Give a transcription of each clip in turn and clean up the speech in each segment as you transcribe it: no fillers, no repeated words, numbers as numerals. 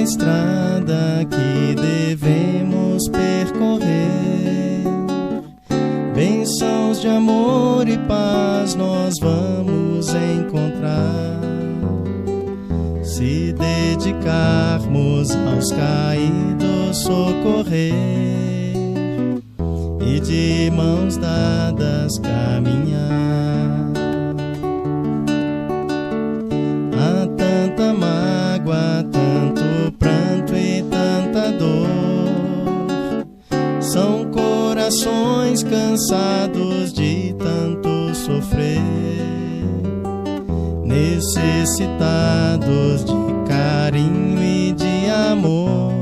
estrada que devemos percorrer. Bênçãos de amor e paz nós vamos encontrar, se dedicarmos aos caídos socorrer e de mãos dadas caminhar. Há tanta mágoa, tanto pranto e tanta dor, são corações cansados de tanto sofrer, necessitados de carinho e de amor,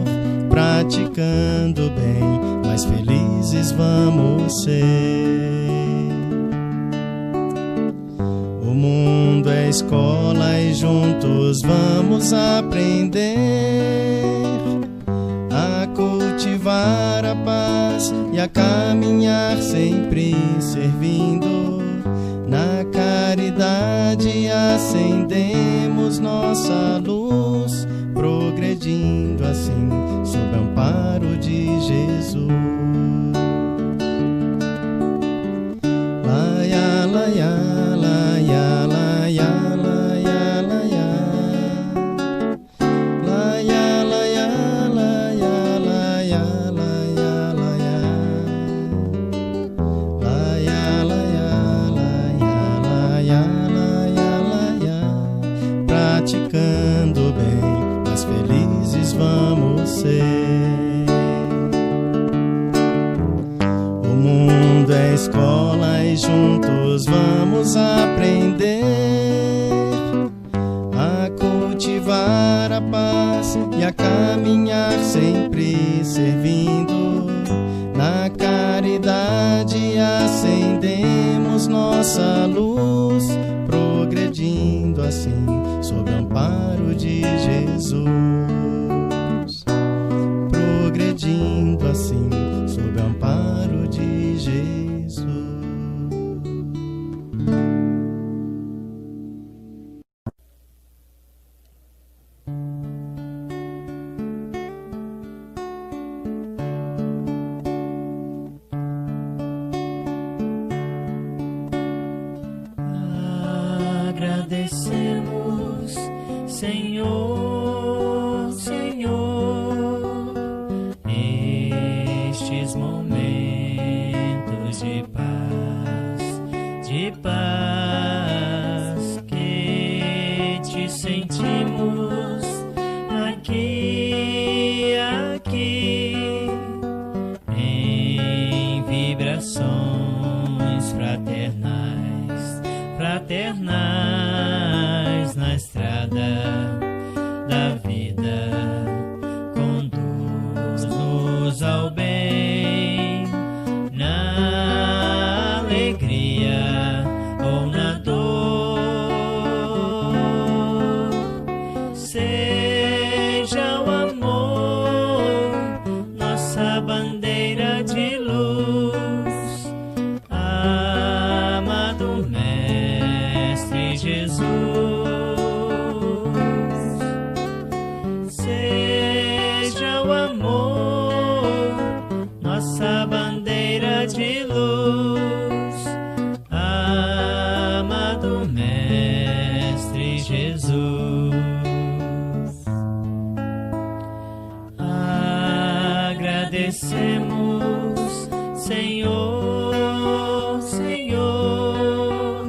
praticando bem, mais felizes vamos ser. O mundo é escola e juntos vamos aprender a cultivar a paz e a caminhar sempre servindo. Na caridade acendemos nossa luz, progredindo assim sob o amparo de Jesus. Laia, laia, laia, laia, laia, laia. Laia, laia, laia, laia, laia, laia. Laia, laia, laia, laia, laia. Praticando bem, mais felizes vamos ser. O mundo é escola e juntos vamos aprender a cultivar a paz e a caminhar sempre servindo. Na caridade acendemos nossa luz, progredindo assim sob o amparo de Jesus. Progredindo assim sob o amparo de Jesus. Agradecemos, Senhor, Senhor, estes momentos de paz que te sentimos aqui, em vibrações fraternais na estrada da vida. Conduz-nos ao bem, na alegria ou na dor. Seja o amor nossa bandeira de luz, amado Mestre Jesus. Seja o amor nossa bandeira de luz, amado Mestre Jesus. Agradecemos, Senhor, Senhor,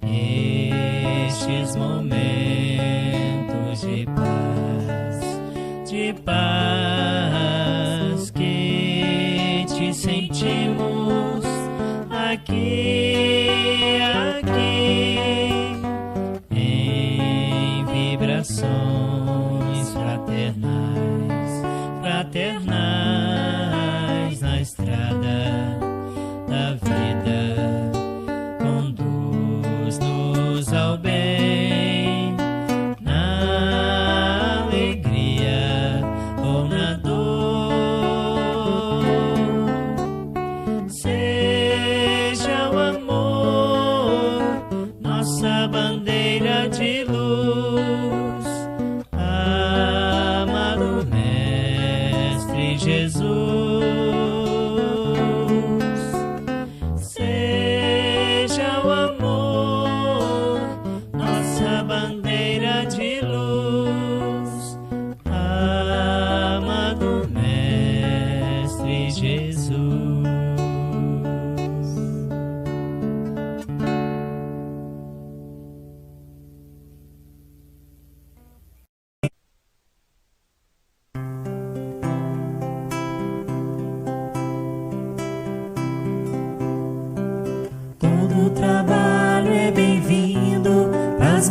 estes momentos de paz que te sentimos aqui, em vibrações fraternais na estrada da vida. Conduz-nos ao bem, na alegria ou na dor. Seja o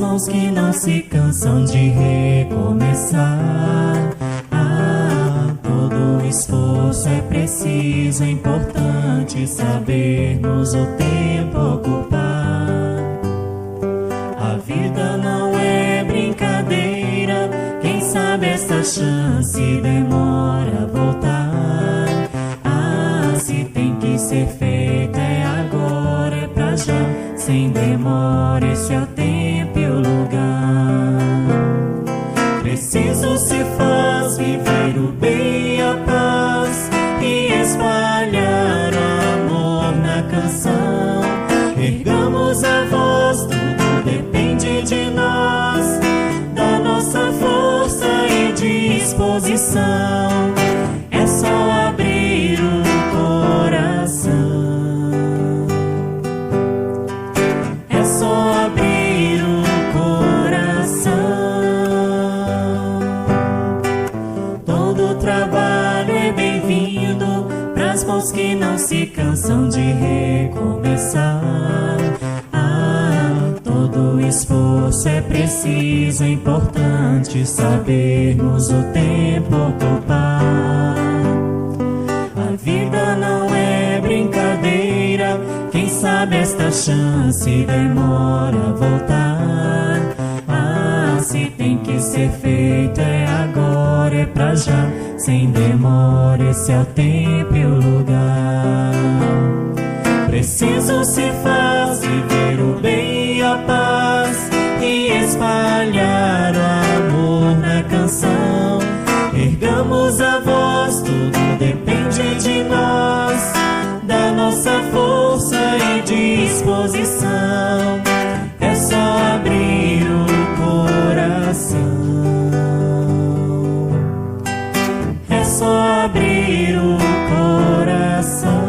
mãos que não se cansam de recomeçar. Todo esforço é preciso, é importante sabermos o tempo ocupar. A vida não é brincadeira, quem sabe esta chance demora a voltar. Se tem que ser feito é agora, é pra já, sem demora, esse é o tempo e o lugar. Preciso se faz viver o bem e a paz e espalhar o amor na canção. Ergamos a voz, tudo depende de nós, da nossa força e disposição. É só abrir o coração. É só abrir o coração. Todo trabalho é bem-vindo pras mãos que não se cansam de recomeçar. Todo esforço é preciso, é importante sabermos o tempo ocupar. A vida não é brincadeira, quem sabe esta chance demora a voltar. Se tem que ser feito é agora, é pra já, sem demora, esse é o tempo e o lugar. Preciso se faz viver o bem e a paz e espalhar o amor na canção. Ergamos a voz, tudo depende de nós, da nossa força e disposição. É só abrir o coração. É só abrir o coração.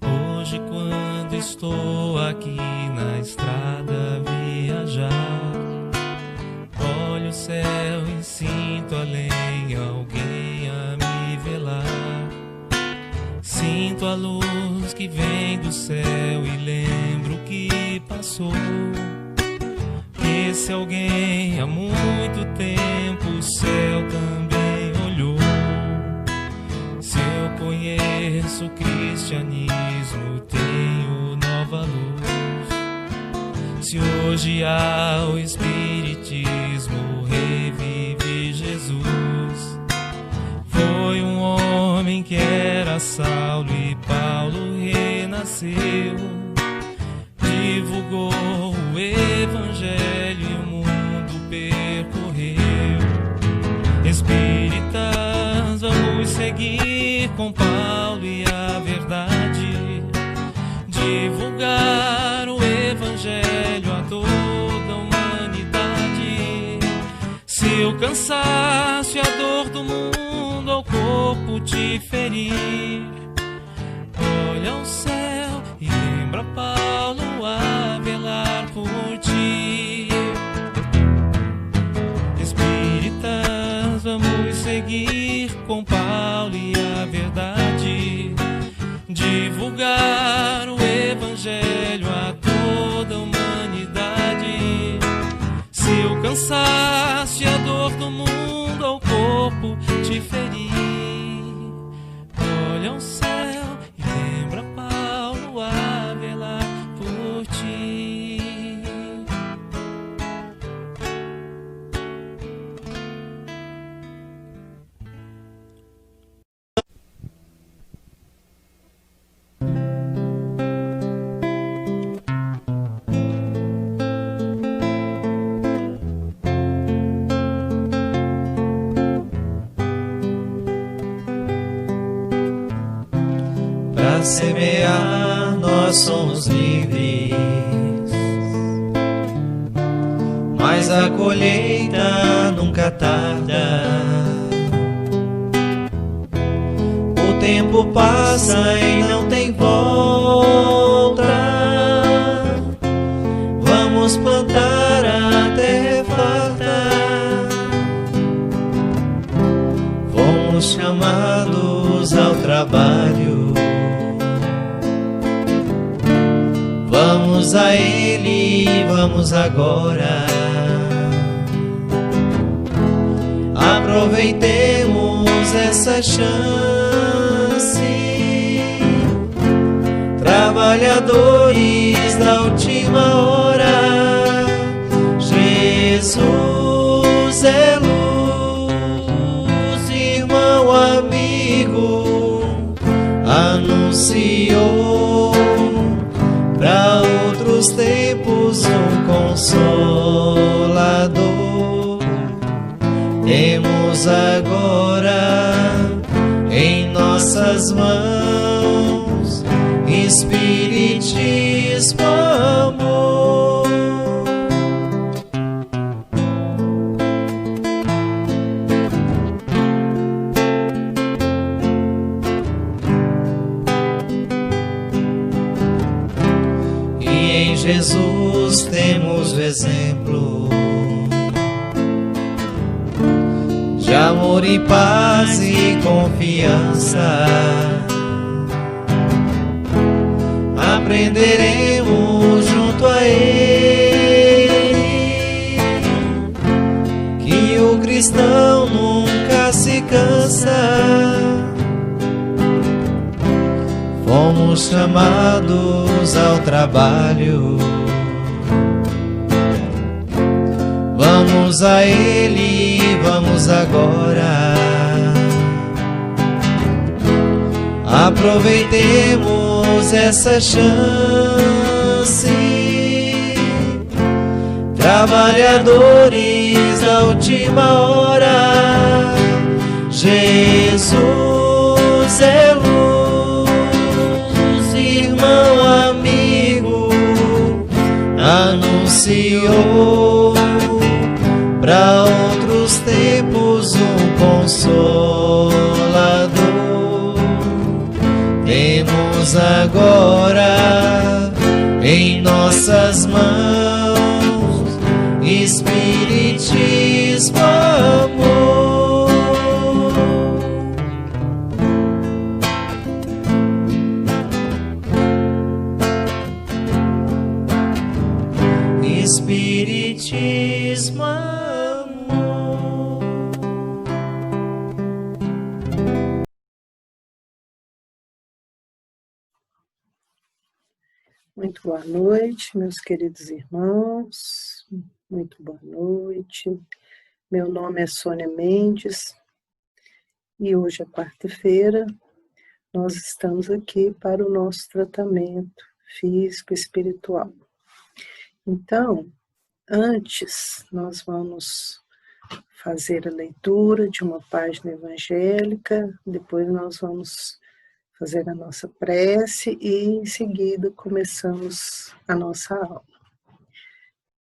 Hoje, quando estou aqui na estrada a viajar, olho o céu e sinto além alguém a me velar. Sinto a luz que vem do céu e lembro o que passou. Esse alguém há muito tempo o céu também olhou. Se eu conheço o cristianismo, tenho nova luz. Se hoje há o espiritismo, revive Jesus. Foi um homem que era Saulo e Paulo renasceu. Divulgou o evangelho e o mundo percorreu. Espíritas, vamos seguir com Paulo e a verdade, divulgar o evangelho a toda a humanidade. Se o cansaço e a dor do mundo ao corpo te ferir, olha ao céu e lembra Paulo a velar por ti. Espíritas, vamos seguir com Paulo e a verdade, divulgar o evangelho a toda a humanidade. Se o cansaço e a dor do mundo ao corpo te ferir, olha ao céu e lembra Paulo a velar por ti. Para semear nós somos livres, mas a colheita nunca tarda. O tempo passa e não tem volta. chamados ao trabalho. Vamos a Ele, vamos agora. Aproveitemos essa chance. Trabalhadores da última hora, Jesus é luz, irmão amigo, anunciou para outros tempos um consolador. Temos agora em nossas mãos Espiritismo, amor. E em Jesus temos o exemplo de amor e paz e confiança. Aprenderemos junto a Ele que o cristão nunca se cansa. Fomos chamados ao trabalho. Vamos a Ele, vamos agora. Aproveitemos essa chance. Trabalhadores da última hora, Jesus é luz, irmão amigo, anunciou para outros tempos um consolador. Temos agora em nossas mãos Espiritismo, amor. Espiritismo, amor. Muito boa noite, meus queridos irmãos. Muito boa noite. Meu nome é Sônia Mendes e hoje é quarta-feira. Nós estamos aqui para o nosso tratamento físico e espiritual. Então, antes nós vamos fazer a leitura de uma página evangélica, depois nós vamos fazer a nossa prece e em seguida começamos a nossa aula.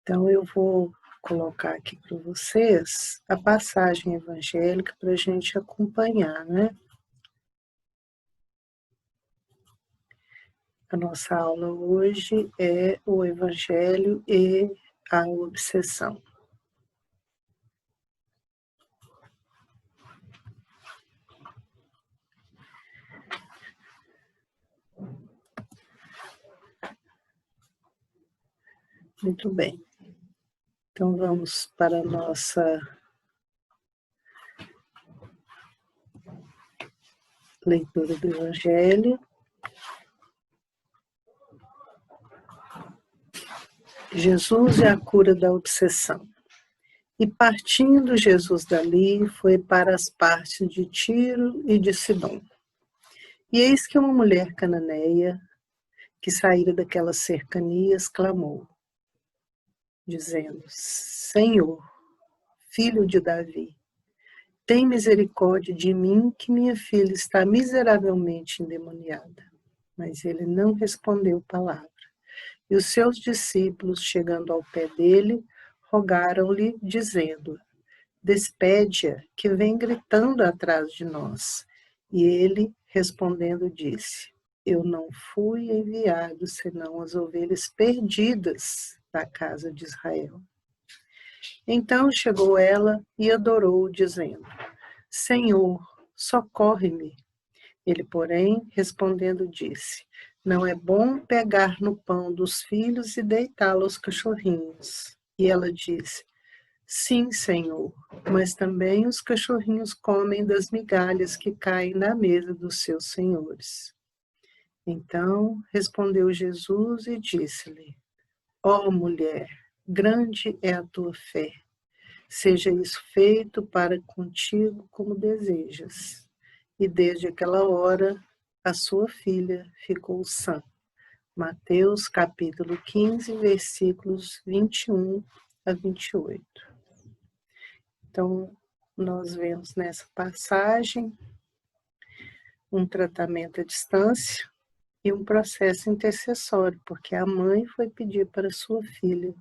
Então eu vou colocar aqui para vocês a passagem evangélica para a gente acompanhar, né? A nossa aula hoje é o Evangelho e a obsessão. Muito bem. Então vamos para a nossa leitura do Evangelho. Jesus é a cura da obsessão. E partindo Jesus dali, foi para as partes de Tiro e de Sidom. E eis que uma mulher cananeia, que saíra daquelas cercanias, clamou, dizendo, Senhor, filho de Davi, tem misericórdia de mim, que minha filha está miseravelmente endemoniada. Mas ele não respondeu palavra. E os seus discípulos, chegando ao pé dele, rogaram-lhe, dizendo, despede-a, que vem gritando atrás de nós. E ele, respondendo, disse, eu não fui enviado, senão as ovelhas perdidas da casa de Israel. Então chegou ela e adorou, dizendo, Senhor, socorre-me. Ele, porém, respondendo, disse: não é bom pegar no pão dos filhos e deitá-lo aos cachorrinhos. E ela disse: sim, Senhor, mas também os cachorrinhos comem das migalhas que caem na mesa dos seus senhores. Então respondeu Jesus e disse-lhe: ó mulher, grande é a tua fé. Seja isso feito para contigo como desejas. E desde aquela hora, a sua filha ficou sã. Mateus capítulo 15, versículos 21 a 28. Então, nós vemos nessa passagem um tratamento à distância e um processo intercessório, porque a mãe foi pedir para sua filha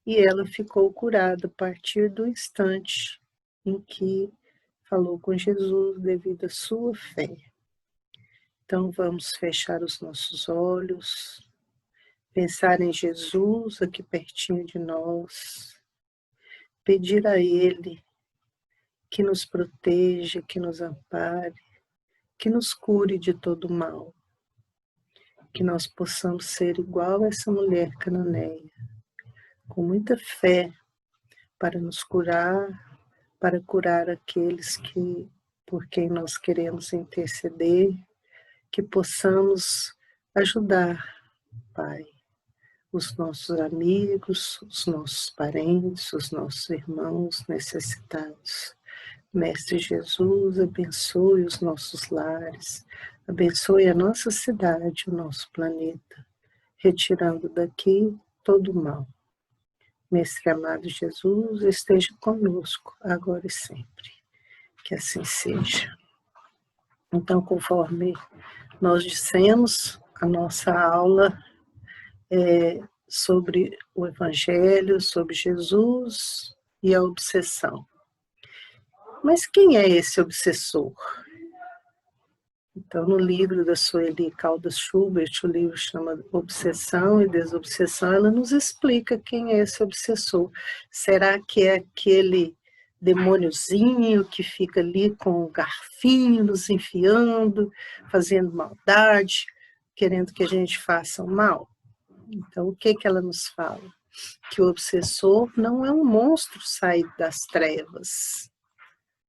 e ela ficou curada a partir do instante em que falou com Jesus devido à sua fé. Então vamos fechar os nossos olhos, pensar em Jesus aqui pertinho de nós, pedir a Ele que nos proteja, que nos ampare, que nos cure de todo mal, que nós possamos ser igual a essa mulher cananeia, com muita fé para nos curar, para curar aqueles que, por quem nós queremos interceder, que possamos ajudar, Pai, os nossos amigos, os nossos parentes, os nossos irmãos necessitados. Mestre Jesus, abençoe os nossos lares, abençoe a nossa cidade, o nosso planeta, retirando daqui todo o mal. Mestre amado Jesus, esteja conosco, agora e sempre. Que assim seja. Então, conforme nós dissemos, a nossa aula é sobre o Evangelho, sobre Jesus e a obsessão. Mas quem é esse obsessor? Então, no livro da Sueli Caldas Schubert, o livro chama Obsessão e Desobsessão, ela nos explica quem é esse obsessor. Será que é aquele demôniozinho que fica ali com o garfinho nos enfiando, fazendo maldade, querendo que a gente faça o mal? Então, o que ela nos fala? Que o obsessor não é um monstro saído das trevas,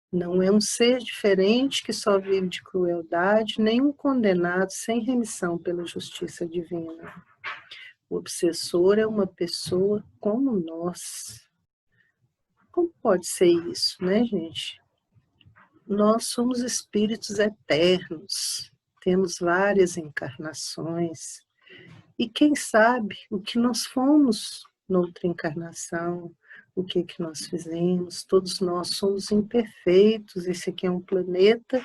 não é um ser diferente que só vive de crueldade, nem um condenado sem remissão pela justiça divina. O obsessor é uma pessoa como nós. Como pode ser isso, né, gente? Nós somos espíritos eternos, temos várias encarnações, e quem sabe o que nós fomos noutra encarnação, o que nós fizemos, todos nós somos imperfeitos, esse aqui é um planeta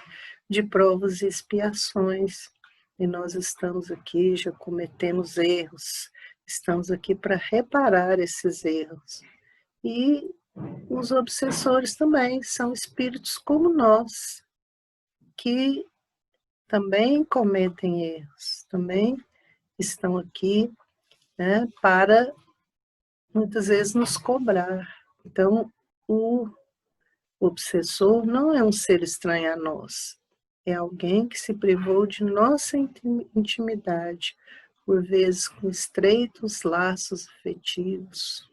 de provas e expiações, e nós estamos aqui, já cometemos erros, estamos aqui para reparar esses erros. E os obsessores também são espíritos como nós, que também cometem erros, também estão aqui, né, para muitas vezes nos cobrar. Então, o obsessor não é um ser estranho a nós, é alguém que se privou de nossa intimidade, por vezes com estreitos laços afetivos.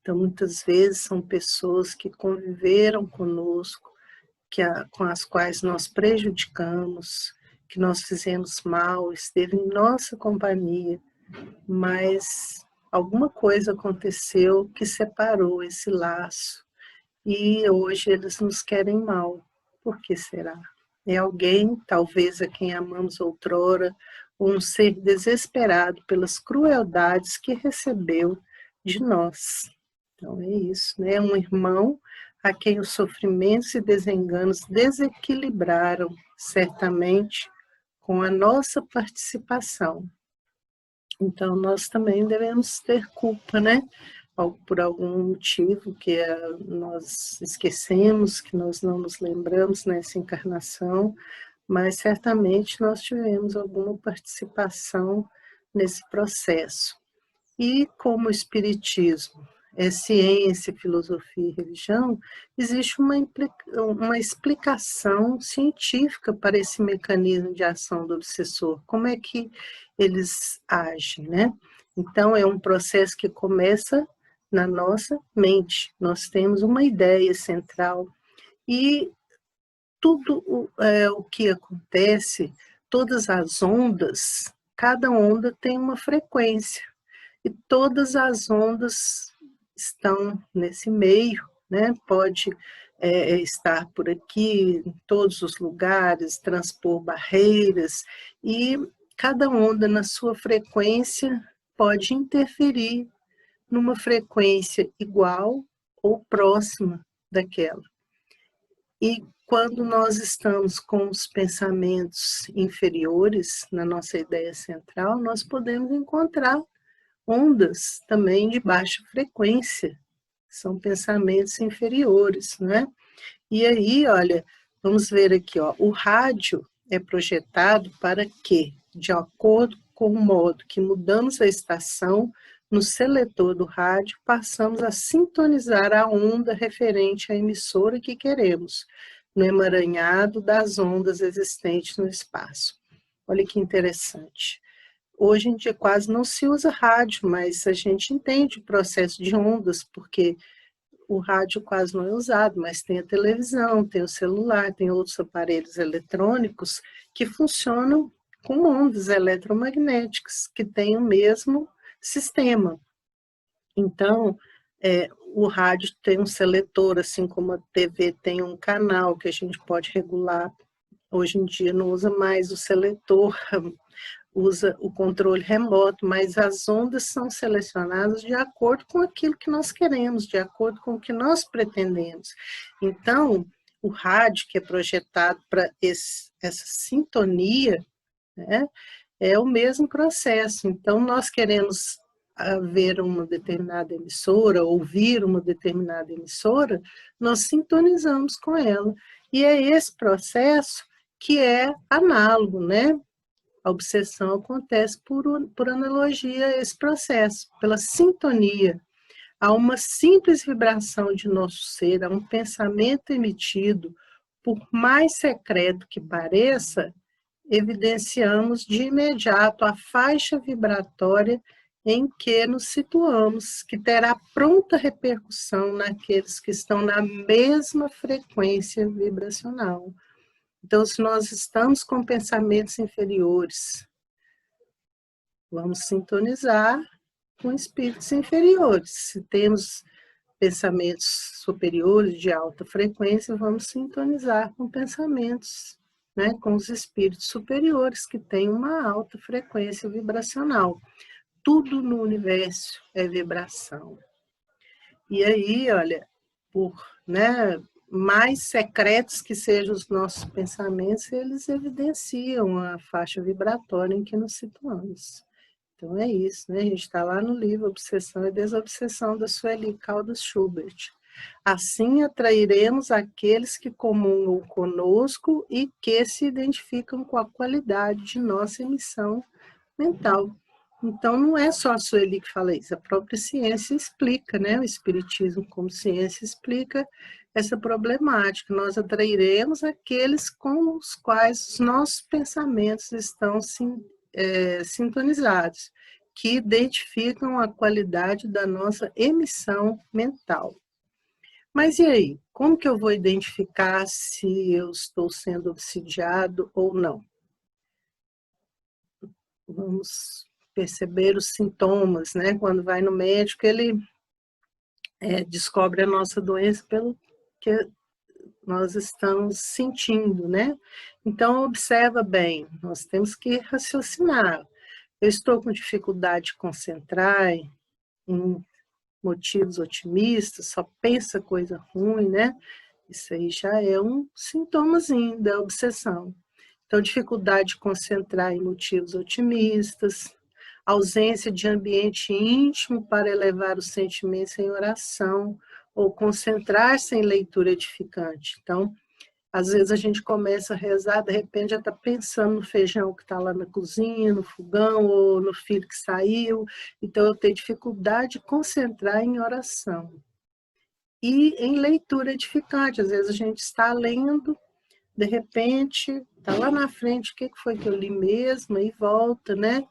Então, muitas vezes são pessoas que conviveram conosco, com as quais nós prejudicamos, que nós fizemos mal, esteve em nossa companhia, mas alguma coisa aconteceu que separou esse laço e hoje eles nos querem mal. Por que será? É alguém, talvez a quem amamos outrora, ou um ser desesperado pelas crueldades que recebeu de nós. Então é isso, né? Um irmão a quem os sofrimentos e desenganos desequilibraram, certamente, com a nossa participação. Então, nós também devemos ter culpa, né? Por algum motivo que nós esquecemos, que nós não nos lembramos nessa encarnação, mas certamente nós tivemos alguma participação nesse processo. E como o Espiritismo ciência, filosofia e religião, existe uma explicação científica para esse mecanismo de ação do obsessor, como é que eles agem, né? Então, é um processo que começa na nossa mente, nós temos uma ideia central e tudo o que acontece, todas as ondas, cada onda tem uma frequência, e todas as ondas estão nesse meio, né? Pode estar por aqui, em todos os lugares, transpor barreiras, e cada onda na sua frequência pode interferir numa frequência igual ou próxima daquela. E quando nós estamos com os pensamentos inferiores na nossa ideia central, nós podemos encontrar ondas também de baixa frequência, são pensamentos inferiores, né? E aí, olha, vamos ver aqui, ó, o rádio é projetado para que, de acordo com o modo que mudamos a estação, no seletor do rádio, passamos a sintonizar a onda referente à emissora que queremos, no emaranhado das ondas existentes no espaço. Olha que interessante. Hoje em dia quase não se usa rádio, mas a gente entende o processo de ondas, porque o rádio quase não é usado, mas tem a televisão, tem o celular, tem outros aparelhos eletrônicos que funcionam com ondas eletromagnéticas, que têm o mesmo sistema. Então, o rádio tem um seletor, assim como a TV tem um canal que a gente pode regular. Hoje em dia não usa mais o seletor, usa o controle remoto, mas as ondas são selecionadas de acordo com aquilo que nós queremos, de acordo com o que nós pretendemos. Então, o rádio que é projetado para essa sintonia, né, é o mesmo processo. Então, nós queremos ver uma determinada emissora, ouvir uma determinada emissora, nós sintonizamos com ela. E é esse processo que é análogo, né? A obsessão acontece por analogia a esse processo, pela sintonia. Há uma simples vibração de nosso ser, há um pensamento emitido, por mais secreto que pareça, evidenciamos de imediato a faixa vibratória em que nos situamos, que terá pronta repercussão naqueles que estão na mesma frequência vibracional. Então, se nós estamos com pensamentos inferiores, vamos sintonizar com espíritos inferiores. Se temos pensamentos superiores de alta frequência, vamos sintonizar com pensamentos, né, com os espíritos superiores, que têm uma alta frequência vibracional. Tudo no universo é vibração. E aí, olha, mais secretos que sejam os nossos pensamentos, eles evidenciam a faixa vibratória em que nos situamos. Então é isso, né? A gente está lá no livro Obsessão e Desobsessão, da Sueli Caldas Schubert. Assim atrairemos aqueles que comungam conosco e que se identificam com a qualidade de nossa emissão mental. Então, não é só a Sueli que fala isso, a própria ciência explica, né? O Espiritismo como ciência explica essa problemática. Nós atrairemos aqueles com os quais os nossos pensamentos estão sintonizados, que identificam a qualidade da nossa emissão mental. Mas e aí? Como que eu vou identificar se eu estou sendo obsidiado ou não? Vamos perceber os sintomas, né? Quando vai no médico, ele descobre a nossa doença pelo que nós estamos sentindo, né? Então, observa bem, nós temos que raciocinar. Eu estou com dificuldade de concentrar em motivos otimistas, só pensa coisa ruim, né? Isso aí já é um sintomazinho da obsessão. Então, dificuldade de concentrar em motivos otimistas, ausência de ambiente íntimo para elevar os sentimentos em oração, ou concentrar-se em leitura edificante. Então, Às vezes a gente começa a rezar, de repente já está pensando no feijão que está lá na cozinha, no fogão, ou no filho que saiu. Então eu tenho dificuldade de concentrar em oração. E em leitura edificante, às vezes a gente está lendo, de repente, está lá na frente, o que foi que eu li mesmo, e volta, né?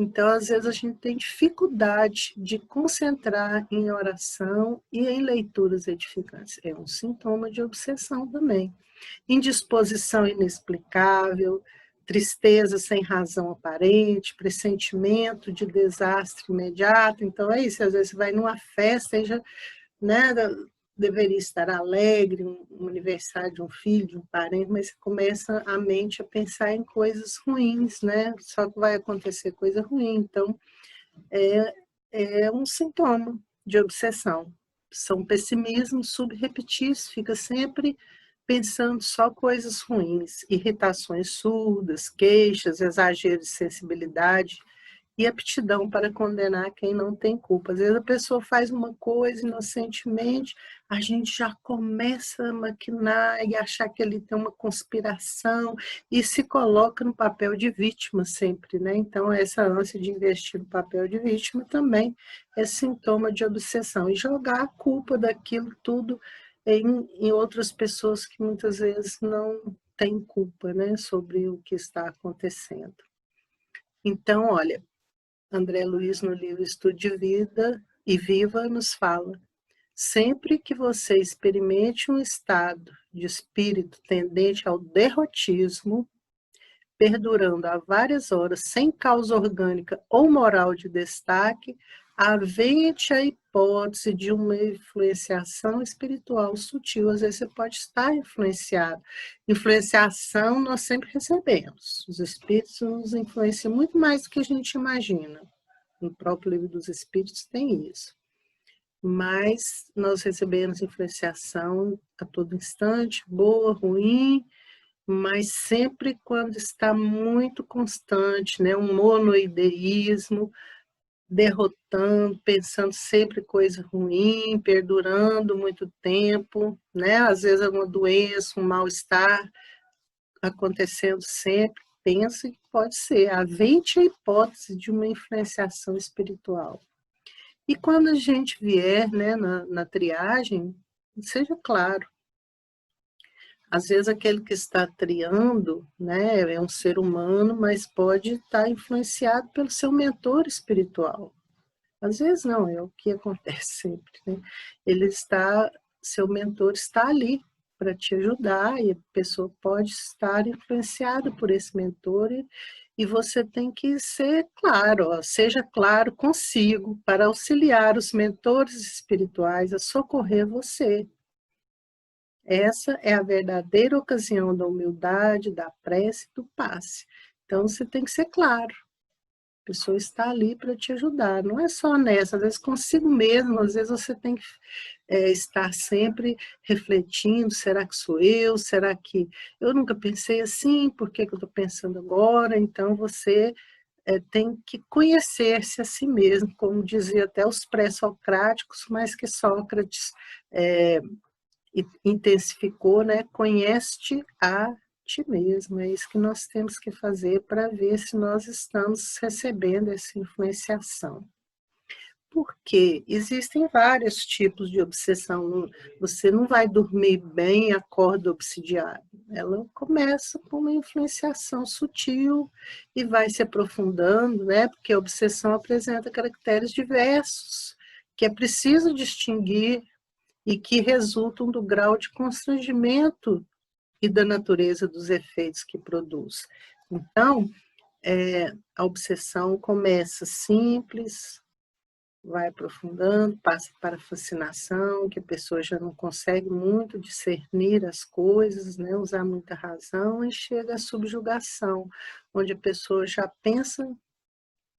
Então, às vezes, a gente tem dificuldade de concentrar em oração e em leituras edificantes. É um sintoma de obsessão também. Indisposição inexplicável, tristeza sem razão aparente, pressentimento de desastre imediato. Então, é isso, às vezes você vai numa festa e já, né, deveria estar alegre, um aniversário de um filho, de um parente, mas você começa a mente a pensar em coisas ruins, né? Só que vai acontecer coisa ruim. Então, é um sintoma de obsessão. São pessimismos subrepetícios, fica sempre pensando só coisas ruins, irritações surdas, queixas, exagero de sensibilidade, e aptidão para condenar quem não tem culpa. Às vezes a pessoa faz uma coisa inocentemente, a gente já começa a maquinar e achar que ele tem uma conspiração e se coloca no papel de vítima sempre, né? Então, essa ânsia de investir no papel de vítima também é sintoma de obsessão. E jogar a culpa daquilo tudo em outras pessoas que muitas vezes não têm culpa, né, sobre o que está acontecendo. Então, olha, André Luiz, no livro Estude Vida e Viva, nos fala: sempre que você experimente um estado de espírito tendente ao derrotismo, perdurando há várias horas, sem causa orgânica ou moral de destaque, havente a hipótese de uma influenciação espiritual sutil. Às vezes você pode estar influenciado. Influenciação nós sempre recebemos. Os espíritos nos influenciam muito mais do que a gente imagina. No próprio livro dos Espíritos tem isso. Mas nós recebemos influenciação a todo instante, boa, ruim, mas sempre quando está muito constante, né? Um monoideísmo, derrotando, pensando sempre coisa ruim, perdurando muito tempo, né? Às vezes alguma doença, um mal-estar acontecendo sempre. Pensa que pode ser, havente a hipótese de uma influenciação espiritual. E quando a gente vier, né, na triagem, seja claro, às vezes aquele que está triando, né, é um ser humano, mas pode estar influenciado pelo seu mentor espiritual. Às vezes não, é o que acontece sempre, né? Seu mentor está ali para te ajudar, e a pessoa pode estar influenciada por esse mentor, e você tem que ser claro, ó, seja claro consigo, para auxiliar os mentores espirituais a socorrer você. Essa é a verdadeira ocasião da humildade, da prece e do passe. Então, você tem que ser claro. A pessoa está ali para te ajudar. Não é só nessa, às vezes consigo mesmo, às vezes você tem que estar sempre refletindo, será que sou eu? Será que eu nunca pensei assim? Por que eu estou pensando agora? Então, você tem que conhecer-se a si mesmo, como dizia até os pré-socráticos, mas que Sócrates intensificou, né? Conhece-te a ti mesmo. É isso que nós temos que fazer para ver se nós estamos recebendo essa influenciação. Porque existem vários tipos de obsessão. Você não vai dormir bem e acorda obsidiado. Ela começa com uma influenciação sutil e vai se aprofundando, né? Porque a obsessão apresenta caracteres diversos, que é preciso distinguir e que resultam do grau de constrangimento e da natureza dos efeitos que produz. Então, a obsessão começa simples, vai aprofundando, passa para a fascinação, que a pessoa já não consegue muito discernir as coisas, né, usar muita razão, e chega à subjugação, onde a pessoa já pensa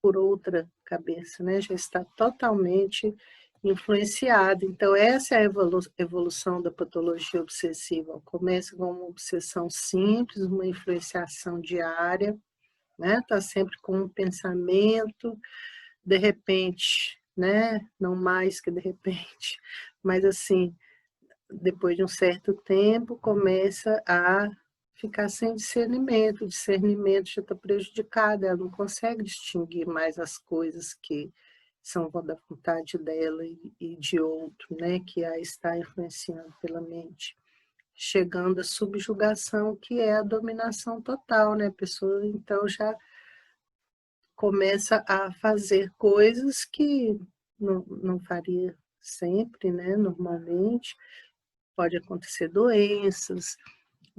por outra cabeça, né, já está totalmente influenciada. Então, essa é a evolução da patologia obsessiva. Começa com uma obsessão simples, uma influenciação diária, né, está sempre com um pensamento, de repente, né? Não mais que de repente, mas assim, depois de um certo tempo, começa a ficar sem discernimento, o discernimento já está prejudicado, ela não consegue distinguir mais as coisas que são da vontade dela e de outro, né, que a está influenciando pela mente, chegando à subjugação, que é a dominação total, né, a pessoa então já começa a fazer coisas que não faria sempre, né, normalmente, pode acontecer doenças,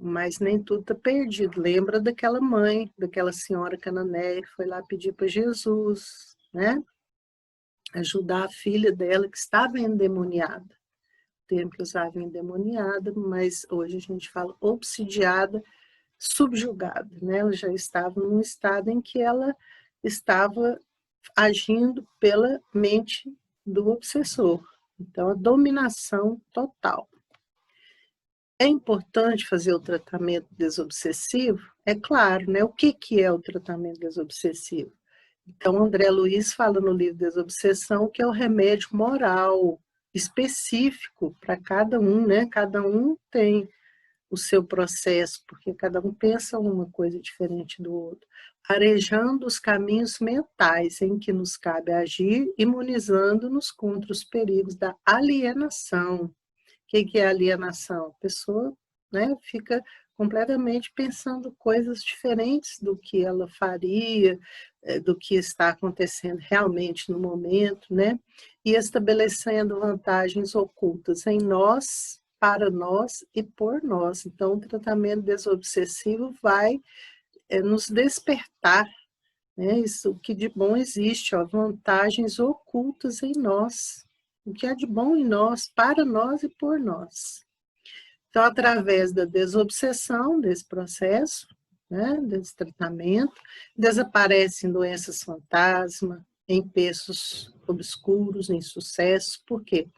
mas nem tudo está perdido. Lembra daquela mãe, daquela senhora cananeia que foi lá pedir para Jesus, né? Ajudar a filha dela que estava endemoniada. O termo que usava endemoniada, mas hoje a gente fala obsidiada, subjugada, né? Ela já estava num estado em que ela estava agindo pela mente do obsessor. Então, a dominação total. É importante fazer o tratamento desobsessivo? É claro, né? O que é o tratamento desobsessivo? Então, André Luiz fala no livro Desobsessão que é o remédio moral específico para cada um, né? Cada um tem o seu processo, porque cada um pensa uma coisa diferente do outro, arejando os caminhos mentais em que nos cabe agir, imunizando-nos contra os perigos da alienação. O que é alienação? A pessoa, né, fica completamente pensando coisas diferentes do que ela faria, do que está acontecendo realmente no momento, né? E estabelecendo vantagens ocultas em nós, para nós e por nós. Então, o tratamento desobsessivo vai nos despertar, né? Isso, o que de bom existe, ó, vantagens ocultas em nós. O que há de bom em nós, para nós e por nós. Então, através da desobsessão desse processo, né, desse tratamento, desaparecem doenças fantasma, empeços obscuros, insucessos. Por quê?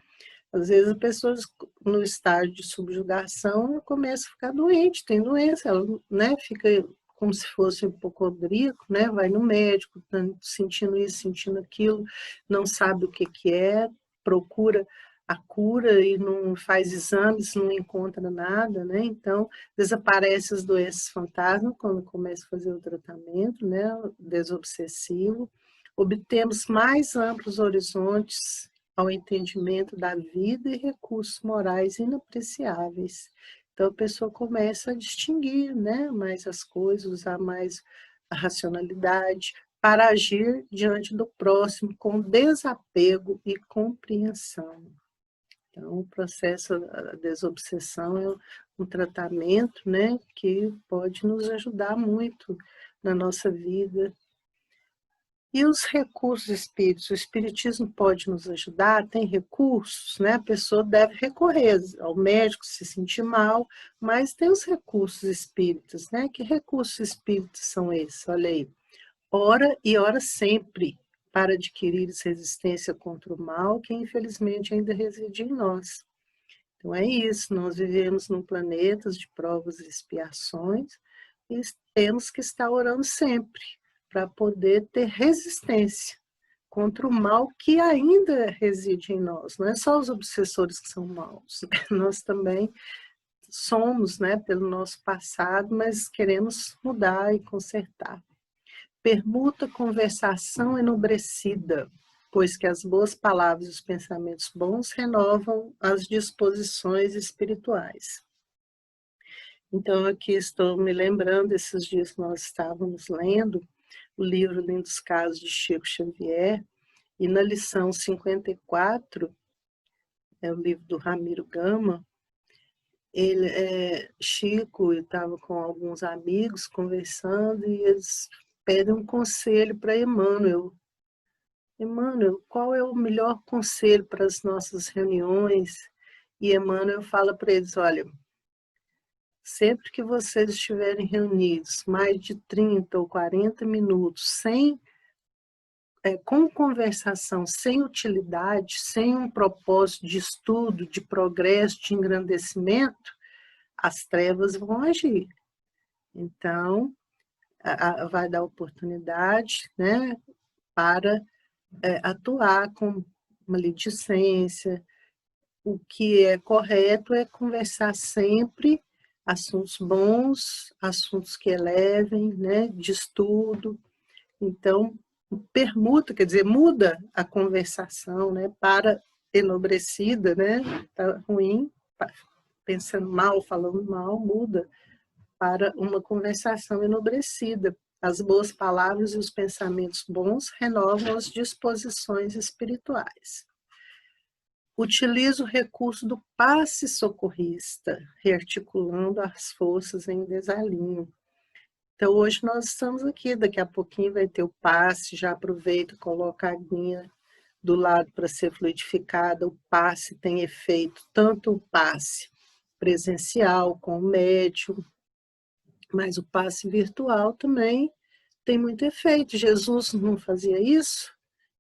Às vezes as pessoas no estágio de subjugação começam a ficar doente, tem doença, ela, né, fica como se fosse um hipocondríaco, né, vai no médico, tá sentindo isso, sentindo aquilo, não sabe o que é, procura a cura e não faz exames, não encontra nada, né? Então, desaparecem as doenças fantasma quando começa a fazer o tratamento, né, desobsessivo. Obtemos mais amplos horizontes ao entendimento da vida e recursos morais inapreciáveis. Então, a pessoa começa a distinguir, né, mais as coisas, usar mais a racionalidade para agir diante do próximo com desapego e compreensão. Então, o processo da desobsessão é um tratamento, né, que pode nos ajudar muito na nossa vida. E os recursos espíritos? O espiritismo pode nos ajudar? Tem recursos, né? A pessoa deve recorrer ao médico se sentir mal, mas tem os recursos espíritas, né? Que recursos espíritas são esses? Olha aí. Ora e ora sempre, para adquirir resistência contra o mal, que infelizmente ainda reside em nós. Então é isso, nós vivemos num planeta de provas e expiações e temos que estar orando sempre para poder ter resistência contra o mal que ainda reside em nós. Não é só os obsessores que são maus, nós também somos, né, pelo nosso passado, mas queremos mudar e consertar. Permuta conversação enobrecida, pois que as boas palavras e os pensamentos bons renovam as disposições espirituais. Então, aqui estou me lembrando, esses dias que nós estávamos lendo o livro Lindos Casos de Chico Xavier, e na lição 54, é o livro do Ramiro Gama, Chico estava com alguns amigos conversando e eles pedem um conselho para Emmanuel. Emmanuel, qual é o melhor conselho para as nossas reuniões? E Emmanuel fala para eles, olha, sempre que vocês estiverem reunidos, mais de 30 ou 40 minutos, com conversação, sem utilidade, sem um propósito de estudo, de progresso, de engrandecimento, as trevas vão agir. Então, vai dar oportunidade, né, para atuar com maledicência, o que é correto é conversar sempre assuntos bons, assuntos que elevem, né, de estudo. Então, permuta, quer dizer, muda a conversação, né, para enobrecida, né, tá ruim, pensando mal, falando mal, muda para uma conversação enobrecida. As boas palavras e os pensamentos bons renovam as disposições espirituais. Utiliza o recurso do passe socorrista, rearticulando as forças em desalinho. Então, hoje nós estamos aqui, daqui a pouquinho vai ter o passe, já aproveita, coloca a aguinha do lado para ser fluidificada. O passe tem efeito, tanto o passe presencial com o médium, mas o passe virtual também tem muito efeito. Jesus não fazia isso,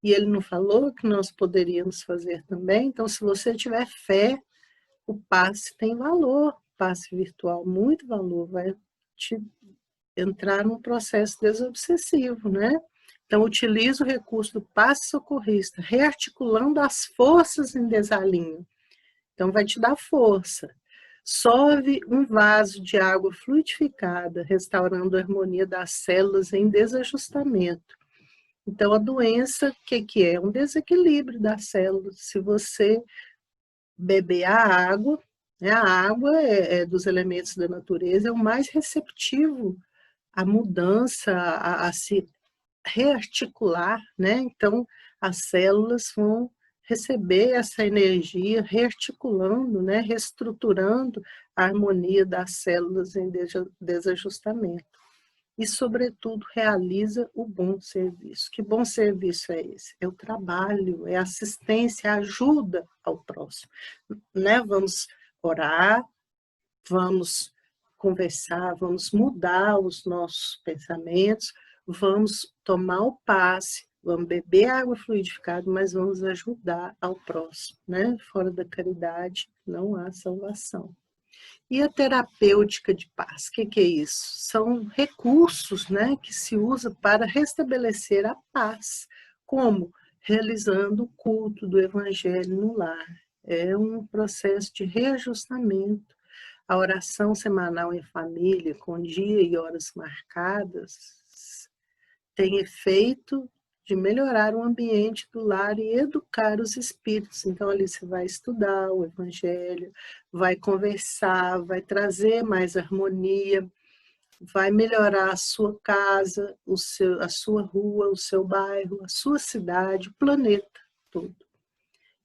e ele não falou que nós poderíamos fazer também. Então, se você tiver fé, o passe tem valor, passe virtual, muito valor, vai te entrar num processo desobsessivo, né? Então, utiliza o recurso do passe socorrista, rearticulando as forças em desalinho. Então, vai te dar força. Solve um vaso de água fluidificada, restaurando a harmonia das células em desajustamento. Então, a doença, o que é? Um desequilíbrio das células. Se você beber a água, né, a água é dos elementos da natureza, é o mais receptivo à mudança, a se rearticular, né? Então, as células vão receber essa energia, rearticulando, né? Reestruturando a harmonia das células em desajustamento. E, sobretudo, realiza o bom serviço. Que bom serviço é esse? É o trabalho, é a assistência, a ajuda ao próximo. Né? Vamos orar, vamos conversar, vamos mudar os nossos pensamentos, vamos tomar o passe, vamos beber água fluidificada, mas vamos ajudar ao próximo. Né? Fora da caridade não há salvação. E a terapêutica de paz, o que é isso? São recursos, né, que se usa para restabelecer a paz. Como? Realizando o culto do Evangelho no lar. É um processo de reajustamento. A oração semanal em família, com dia e horas marcadas, tem efeito de melhorar o ambiente do lar e educar os espíritos. Então, ali você vai estudar o Evangelho, vai conversar, vai trazer mais harmonia, vai melhorar a sua casa, a sua rua, o seu bairro, a sua cidade, o planeta todo.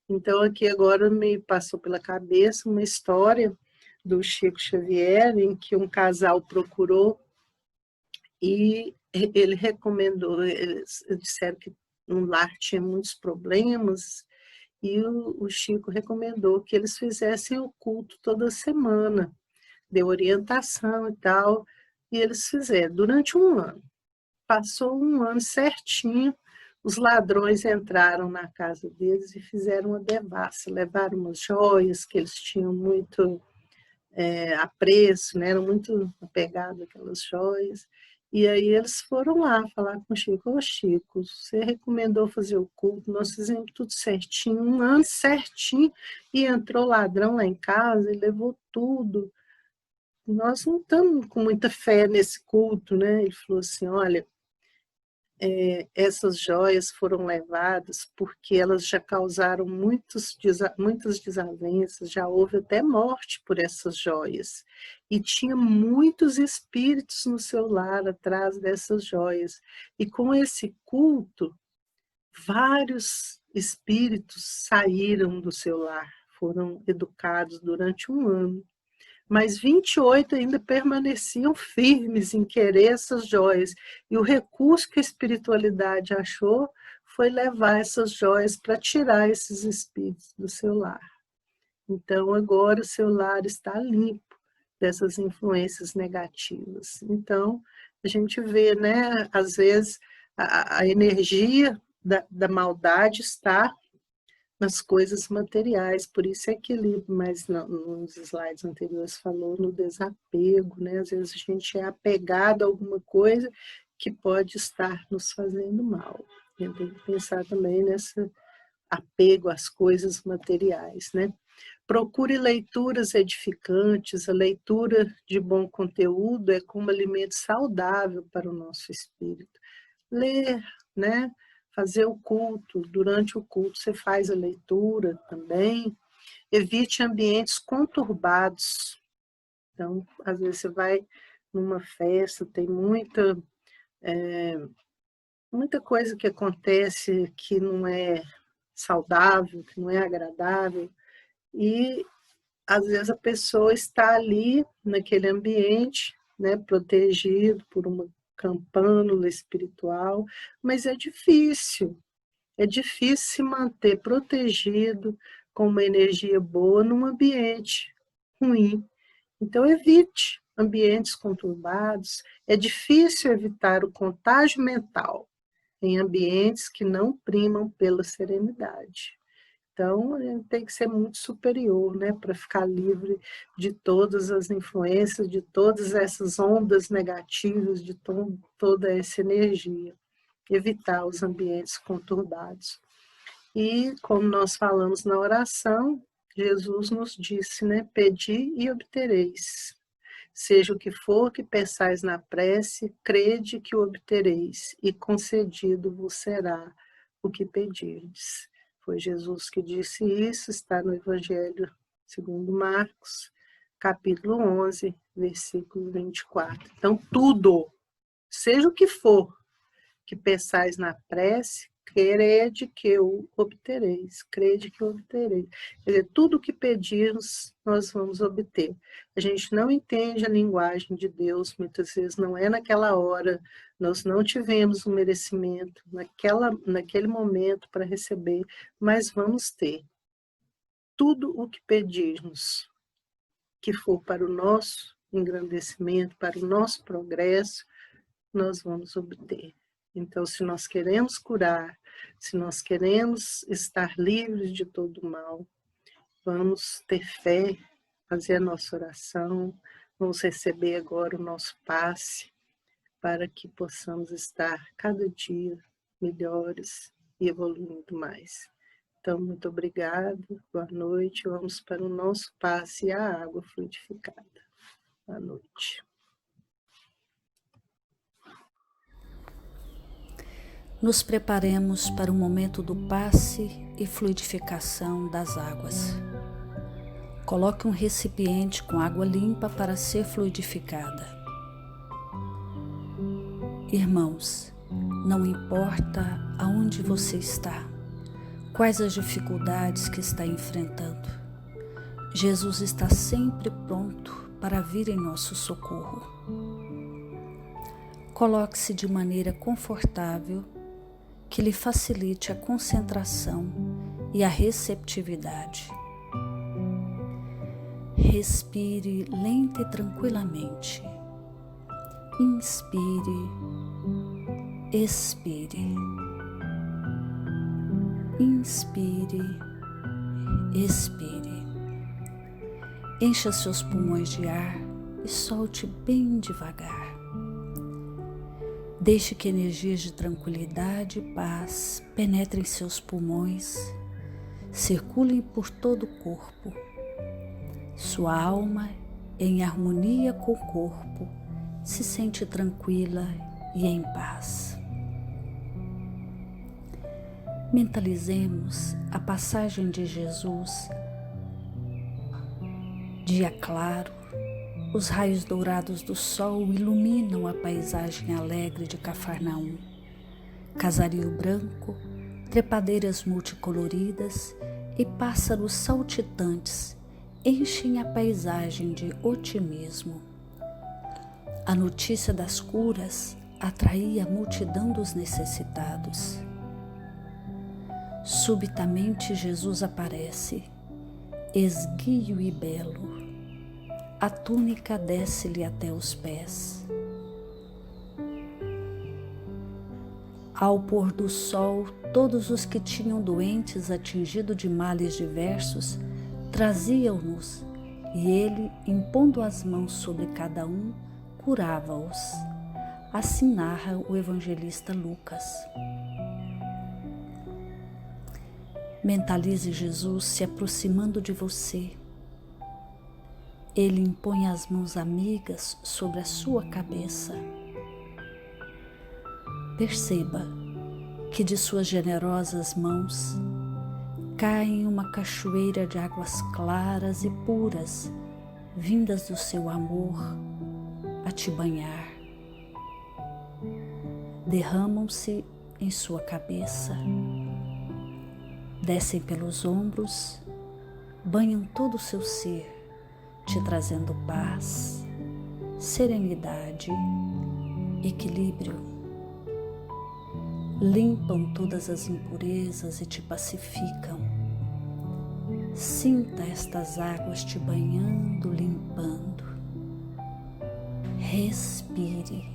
Então, aqui agora me passou pela cabeça uma história do Chico Xavier, em que um casal procurou e ele recomendou, eles disseram que no lar tinha muitos problemas, e o Chico recomendou que eles fizessem o culto toda semana, deu orientação e tal, e eles fizeram durante um ano. Passou um ano certinho, os ladrões entraram na casa deles e fizeram uma devassa, levaram umas joias que eles tinham muito apreço, né? Eram muito apegados àquelas joias. E aí eles foram lá falar com o Chico. Ô Chico, você recomendou fazer o culto, nós fizemos tudo certinho, um ano certinho, e entrou ladrão lá em casa e levou tudo. Nós não estamos com muita fé nesse culto, né? Ele falou assim, olha, essas joias foram levadas porque elas já causaram muitas desavenças, já houve até morte por essas joias. E tinha muitos espíritos no seu lar atrás dessas joias. E com esse culto, vários espíritos saíram do seu lar, foram educados durante um ano. Mas 28 ainda permaneciam firmes em querer essas joias. E o recurso que a espiritualidade achou foi levar essas joias para tirar esses espíritos do seu lar. Então, agora o seu lar está limpo dessas influências negativas. Então, a gente vê, né, às vezes, a energia da maldade está nas coisas materiais, por isso é equilíbrio, mas nos slides anteriores falou no desapego, né? Às vezes a gente é apegado a alguma coisa que pode estar nos fazendo mal. A gente tem que pensar também nesse apego às coisas materiais, né? Procure leituras edificantes. A leitura de bom conteúdo é como alimento saudável para o nosso espírito. Ler, né? Fazer o culto. Durante o culto você faz a leitura também. Evite ambientes conturbados. Então, às vezes você vai numa festa, tem muita coisa que acontece que não é saudável, que não é agradável, e às vezes a pessoa está ali naquele ambiente, né, protegido por uma campânula espiritual, mas é difícil se manter protegido com uma energia boa num ambiente ruim. Então, evite ambientes conturbados. É difícil evitar o contágio mental em ambientes que não primam pela serenidade. Então, a gente tem que ser muito superior, né, para ficar livre de todas as influências, de todas essas ondas negativas, de toda essa energia. Evitar os ambientes conturbados. E, como nós falamos na oração, Jesus nos disse, né, pedi e obtereis. Seja o que for que peçais na prece, crede que o obtereis, e concedido vos será o que pedirdes. Foi Jesus que disse isso, está no Evangelho segundo Marcos, capítulo 11, versículo 24. Então, tudo, seja o que for que peçais na prece, crede que o obtereis, crede que o obtereis. Quer dizer, tudo o que pedirmos, nós vamos obter. A gente não entende a linguagem de Deus, muitas vezes não é naquela hora, nós não tivemos o merecimento naquele momento para receber, mas vamos ter. Tudo o que pedirmos, que for para o nosso engrandecimento, para o nosso progresso, nós vamos obter. Então, se nós queremos curar, se nós queremos estar livres de todo mal, vamos ter fé, fazer a nossa oração, vamos receber agora o nosso passe, para que possamos estar cada dia melhores e evoluindo mais. Então, muito obrigada, boa noite, vamos para o nosso passe e a água fluidificada. Boa noite. Nos preparemos para o momento do passe e fluidificação das águas. Coloque um recipiente com água limpa para ser fluidificada. Irmãos, não importa aonde você está, quais as dificuldades que está enfrentando, Jesus está sempre pronto para vir em nosso socorro. Coloque-se de maneira confortável, que lhe facilite a concentração e a receptividade. Respire lenta e tranquilamente. Inspire, expire. Inspire, expire. Encha seus pulmões de ar e solte bem devagar. Deixe que energias de tranquilidade e paz penetrem seus pulmões, circulem por todo o corpo. Sua alma, em harmonia com o corpo, se sente tranquila e em paz. Mentalizemos a passagem de Jesus. Dia claro, os raios dourados do sol iluminam a paisagem alegre de Cafarnaum. Casario branco, trepadeiras multicoloridas e pássaros saltitantes enchem a paisagem de otimismo. A notícia das curas atraía a multidão dos necessitados. Subitamente Jesus aparece, esguio e belo. A túnica desce-lhe até os pés. Ao pôr do sol, todos os que tinham doentes atingidos de males diversos traziam-nos, e ele, impondo as mãos sobre cada um, curava-os. Assim narra o evangelista Lucas. Mentalize Jesus se aproximando de você. Ele impõe as mãos amigas sobre a sua cabeça. Perceba que de suas generosas mãos cai uma cachoeira de águas claras e puras, vindas do seu amor a te banhar. Derramam-se em sua cabeça, descem pelos ombros, banham todo o seu ser, te trazendo paz, serenidade, equilíbrio. Limpam todas as impurezas e te pacificam. Sinta estas águas te banhando, limpando. Respire.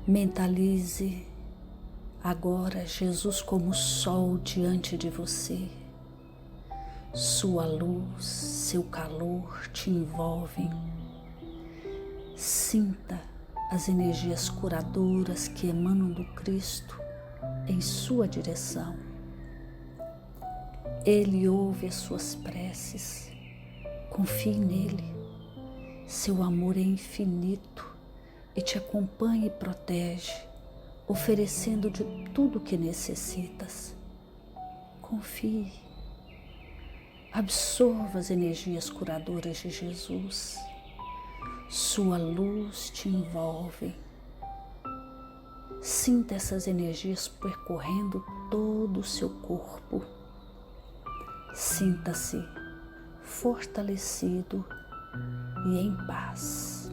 Mentalize agora Jesus como sol diante de você. Sua luz, seu calor te envolvem. Sinta as energias curadoras que emanam do Cristo em sua direção. Ele ouve as suas preces. Confie nele. Seu amor é infinito e te acompanha e protege, oferecendo de tudo o que necessitas. Confie. Absorva as energias curadoras de Jesus. Sua luz te envolve. Sinta essas energias percorrendo todo o seu corpo. Sinta-se fortalecido e em paz.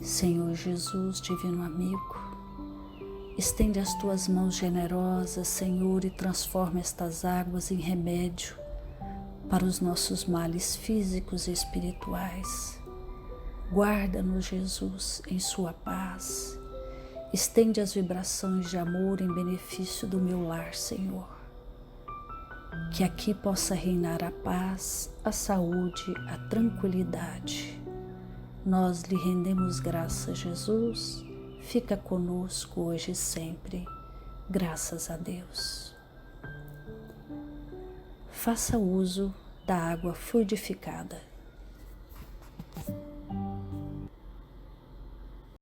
Senhor Jesus, divino amigo, estende as tuas mãos generosas, Senhor, e transforma estas águas em remédio para os nossos males físicos e espirituais. Guarda-nos, Jesus, em sua paz. Estende as vibrações de amor em benefício do meu lar, Senhor. Que aqui possa reinar a paz, a saúde, a tranquilidade. Nós lhe rendemos graças, Jesus. Fica conosco hoje e sempre. Graças a Deus. Faça uso da água fluidificada.